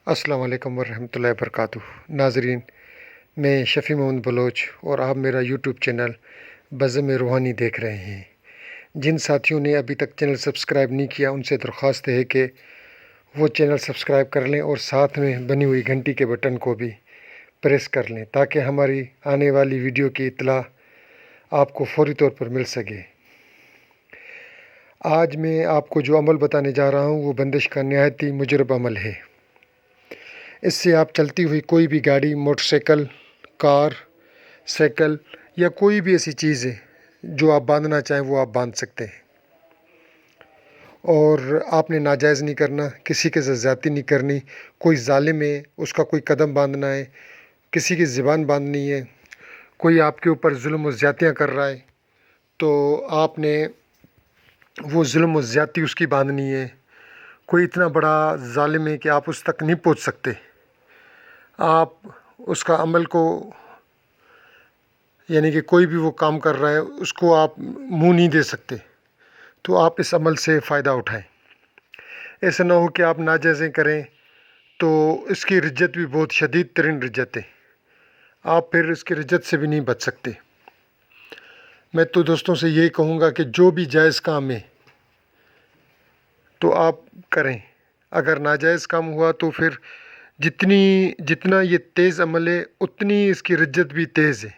السلام علیکم ورحمۃ اللہ وبرکاتہ ناظرین، میں شفیع محمد بلوچ اور آپ میرا یوٹیوب چینل بزم روحانی دیکھ رہے ہیں۔ جن ساتھیوں نے ابھی تک چینل سبسکرائب نہیں کیا ان سے درخواست ہے کہ وہ چینل سبسکرائب کر لیں اور ساتھ میں بنی ہوئی گھنٹی کے بٹن کو بھی پریس کر لیں تاکہ ہماری آنے والی ویڈیو کی اطلاع آپ کو فوری طور پر مل سکے۔ آج میں آپ کو جو عمل بتانے جا رہا ہوں وہ بندش کا نہایت ہی مجرب عمل ہے۔ اس سے آپ چلتی ہوئی کوئی بھی گاڑی، موٹر سائیکل، کار، سائیکل یا کوئی بھی ایسی چیز ہے جو آپ باندھنا چاہیں وہ آپ باندھ سکتے ہیں۔ اور آپ نے ناجائز نہیں کرنا، کسی کے ساتھ زیادتی نہیں کرنی، کوئی ظالم ہے اس کا کوئی قدم باندھنا ہے، کسی کی زبان باندھنی ہے، کوئی آپ کے اوپر ظلم و زیادتیاں کر رہا ہے تو آپ نے وہ ظلم و زیادتی اس کی باندھنی ہے۔ کوئی اتنا بڑا ظالم ہے کہ آپ اس تک نہیں پہنچ سکتے، آپ اس کا عمل کو یعنی کہ کوئی بھی وہ کام کر رہا ہے اس کو آپ منہ نہیں دے سکتے، تو آپ اس عمل سے فائدہ اٹھائیں۔ ایسا نہ ہو کہ آپ ناجائزیں کریں تو اس کی رجت بھی بہت شدید ترین رجت ہے، آپ پھر اس کی رجت سے بھی نہیں بچ سکتے۔ میں تو دوستوں سے یہی کہوں گا کہ جو بھی جائز کام ہے تو آپ کریں، اگر ناجائز کام ہوا تو پھر جتنا یہ تیز عمل ہے اتنی اس کی رجت بھی تیز ہے۔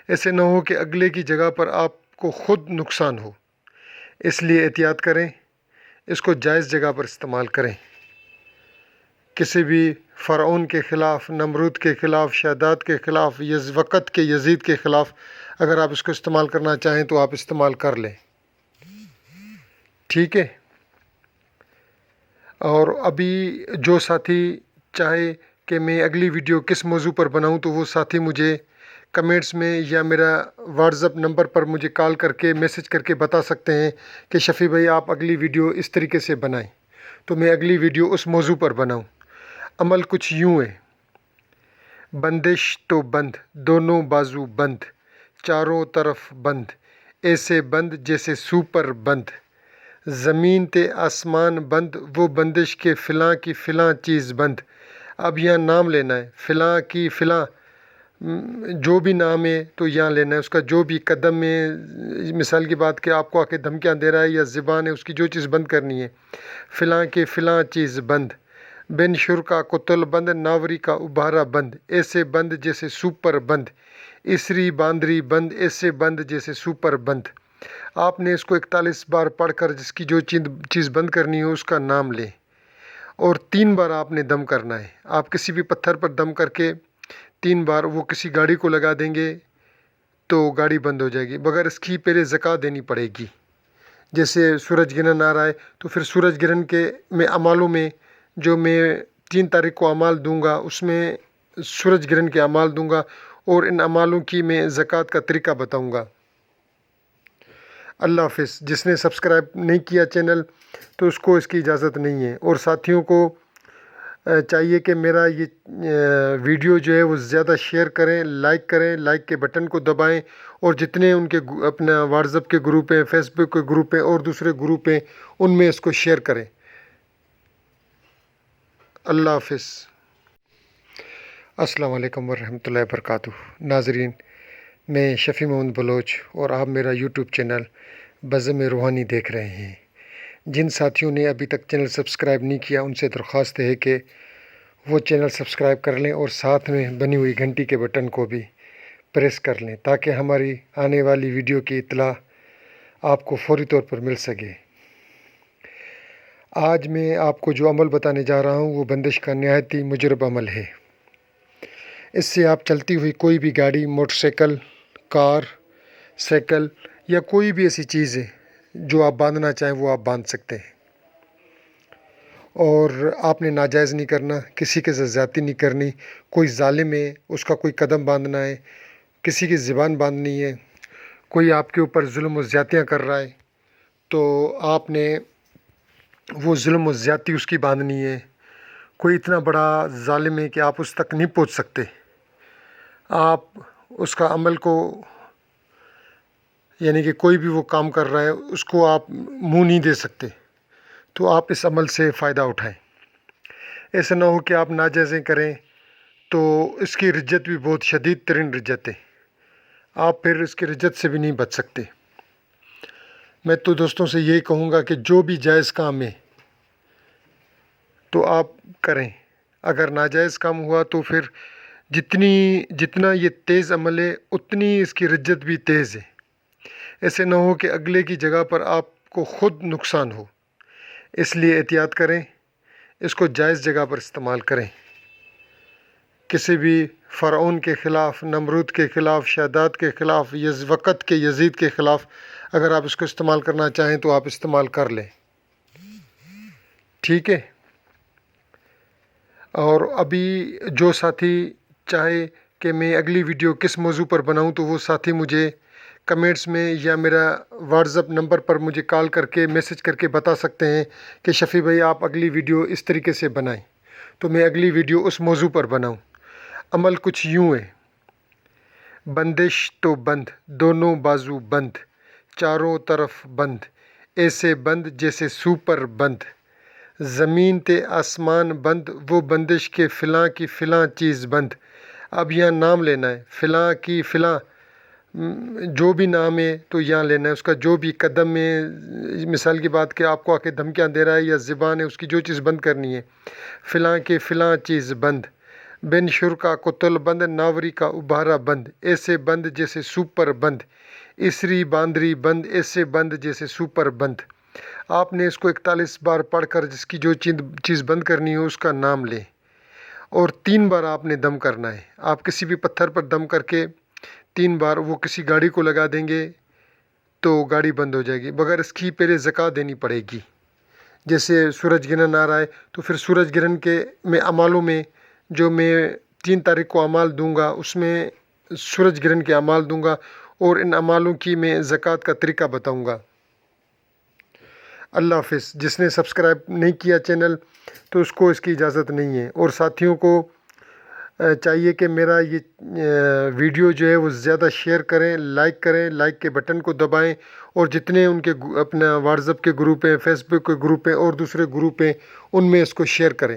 ایسے نہ ہو کہ اگلے کی جگہ پر آپ کو خود نقصان ہو، اس لیے احتیاط کریں، اس کو جائز جگہ پر استعمال کریں۔ کسی بھی فرعون کے خلاف، نمرود کے خلاف، شداد کے خلاف، وقت کے یزید کے خلاف اگر آپ اس کو استعمال کرنا چاہیں تو آپ استعمال کر لیں، ٹھیک ہے۔ اور ابھی جو ساتھی چاہے کہ میں اگلی ویڈیو کس موضوع پر بناؤں تو وہ ساتھی مجھے کمنٹس میں یا میرا واٹسپ نمبر پر مجھے کال کر کے میسج کر کے بتا سکتے ہیں کہ شفیع بھائی آپ اگلی ویڈیو اس طریقے سے بنائیں، تو میں اگلی ویڈیو اس موضوع پر بناؤں۔ عمل کچھ یوں ہے: بندش تو بند، دونوں بازو بند، چاروں طرف بند، ایسے بند جیسے سوپر بند، زمین تے آسمان بند، وہ بندش کے فلاں کی فلاں چیز بند۔ اب یہاں نام لینا ہے، فلاں کی فلاں جو بھی نام ہے تو یہاں لینا ہے، اس کا جو بھی قدم ہے، مثال کی بات کہ آپ کو آ کے دھمکیاں دے رہا ہے یا زبان ہے اس کی جو چیز بند کرنی ہے، فلاں کے فلاں چیز بند، بن شر کا قتل بند، ناوری کا ابھارا بند، ایسے بند جیسے سوپر بند، اسری باندری بند، ایسے بند جیسے سوپر بند۔ آپ نے اس کو 41 بار پڑھ کر جس کی جو چیز بند کرنی ہو اس کا نام لیں، اور 3 بار آپ نے دم کرنا ہے۔ آپ کسی بھی پتھر پر دم کر کے 3 بار وہ کسی گاڑی کو لگا دیں گے تو گاڑی بند ہو جائے گی، مگر اس کی پہلے زکوٰۃ دینی پڑے گی۔ جیسے سورج گرہن آ رہا ہے تو پھر سورج گرہن کے میں اعمالوں میں جو میں 3 تاریخ کو اعمال دوں گا اس میں سورج گرہن کے اعمال دوں گا، اور ان اعمالوں کی میں زکوٰۃ کا طریقہ بتاؤں گا۔ اللہ حافظ۔ جس نے سبسکرائب نہیں کیا چینل تو اس کو اس کی اجازت نہیں ہے، اور ساتھیوں کو چاہیے کہ میرا یہ ویڈیو جو ہے وہ زیادہ شیئر کریں، کریں، لائک کے بٹن کو دبائیں، اور جتنے ان کے اپنا واٹسپ کے گروپ ہیں، فیس بک کے گروپ ہیں اور دوسرے گروپ ہیں ان میں اس کو شیئر کریں۔ اللہ حافظ۔ السلام علیکم ورحمۃ اللہ وبرکاتہ ناظرین، میں شفیع محمد بلوچ اور آپ میرا یوٹیوب چینل بزم روحانی دیکھ رہے ہیں۔ جن ساتھیوں نے ابھی تک چینل سبسکرائب نہیں کیا ان سے درخواست ہے کہ وہ چینل سبسکرائب کر لیں اور ساتھ میں بنی ہوئی گھنٹی کے بٹن کو بھی پریس کر لیں تاکہ ہماری آنے والی ویڈیو کی اطلاع آپ کو فوری طور پر مل سکے۔ آج میں آپ کو جو عمل بتانے جا رہا ہوں وہ بندش کا نہایت ہی مجرب عمل ہے۔ اس سے آپ چلتی ہوئی کوئی بھی گاڑی، موٹر سائیکل، کار، سائیکل یا کوئی بھی ایسی چیز ہے جو آپ باندھنا چاہیں وہ آپ باندھ سکتے ہیں۔ اور آپ نے ناجائز نہیں کرنا، کسی کے ساتھ زیادتی نہیں کرنی، کوئی ظالم ہے اس کا کوئی قدم باندھنا ہے، کسی کی زبان باندھنی ہے، کوئی آپ کے اوپر ظلم و زیادتیاں کر رہا ہے تو آپ نے وہ ظلم و زیادتی اس کی باندھنی ہے۔ کوئی اتنا بڑا ظالم ہے کہ آپ اس تک نہیں پہنچ سکتے، آپ اس کا عمل کو یعنی کہ کوئی بھی وہ کام کر رہا ہے اس کو آپ منہ نہیں دے سکتے، تو آپ اس عمل سے فائدہ اٹھائیں۔ ایسا نہ ہو کہ آپ ناجائزیں کریں تو اس کی رجت بھی بہت شدید ترین رجت ہے، آپ پھر اس کی رجت سے بھی نہیں بچ سکتے۔ میں تو دوستوں سے یہی کہوں گا کہ جو بھی جائز کام ہے تو آپ کریں، اگر ناجائز کام ہوا تو پھر جتنا یہ تیز عمل ہے اتنی اس کی رجت بھی تیز ہے۔ ایسے نہ ہو کہ اگلے کی جگہ پر آپ کو خود نقصان ہو، اس لیے احتیاط کریں، اس کو جائز جگہ پر استعمال کریں۔ کسی بھی فرعون کے خلاف، نمرود کے خلاف، شداد کے خلاف، وقت کے یزید کے خلاف اگر آپ اس کو استعمال کرنا چاہیں تو آپ استعمال کر لیں، ٹھیک ہے۔ اور ابھی جو ساتھی چاہے کہ میں اگلی ویڈیو کس موضوع پر بناؤں تو وہ ساتھی مجھے کمنٹس میں یا میرا واٹس نمبر پر مجھے کال کر کے میسج کر کے بتا سکتے ہیں کہ شفیع بھائی آپ اگلی ویڈیو اس طریقے سے بنائیں، تو میں اگلی ویڈیو اس موضوع پر بناؤں۔ عمل کچھ یوں ہے: بندش تو بند، دونوں بازو بند، چاروں طرف بند، ایسے بند جیسے سوپر بند، زمین تے آسمان بند، وہ بندش کے فلاں کی فلاں چیز بند۔ اب یہاں نام لینا ہے، فلاں کی فلاں جو بھی نام ہے تو یہاں لینا ہے، اس کا جو بھی قدم ہے، مثال کی بات کہ آپ کو آ کے دھمکیاں دے رہا ہے یا زبان ہے، اس کی جو چیز بند کرنی ہے، فلاں کے فلاں چیز بند، بن شر کا قتل بند، ناوری کا ابھارا بند، ایسے بند جیسے سوپر بند، اسری باندری بند، ایسے بند جیسے سوپر بند۔ آپ نے اس کو 41 بار پڑھ کر جس کی جو چیز بند کرنی ہو اس کا نام لیں، اور 3 بار آپ نے دم کرنا ہے۔ آپ کسی بھی پتھر پر دم کر کے 3 بار وہ کسی گاڑی کو لگا دیں گے تو گاڑی بند ہو جائے گی، مگر اس کی پہلے زکوٰۃ دینی پڑے گی۔ جیسے سورج گرہن آ رہا ہے تو پھر سورج گرہن کے میں اعمالوں میں جو میں 3 تاریخ کو اعمال دوں گا اس میں سورج گرہن کے اعمال دوں گا، اور ان اعمالوں کی میں زکوٰۃ کا طریقہ بتاؤں گا۔ اللہ حافظ۔ جس نے سبسکرائب نہیں کیا چینل تو اس کو اس کی اجازت نہیں ہے، اور ساتھیوں کو چاہیے کہ میرا یہ ویڈیو جو ہے وہ زیادہ شیئر کریں، لائک کے بٹن کو دبائیں، اور جتنے ان کے اپنا واٹس ایپ کے گروپ ہیں، فیس بک کے گروپ ہیں اور دوسرے گروپ ہیں ان میں اس کو شیئر کریں۔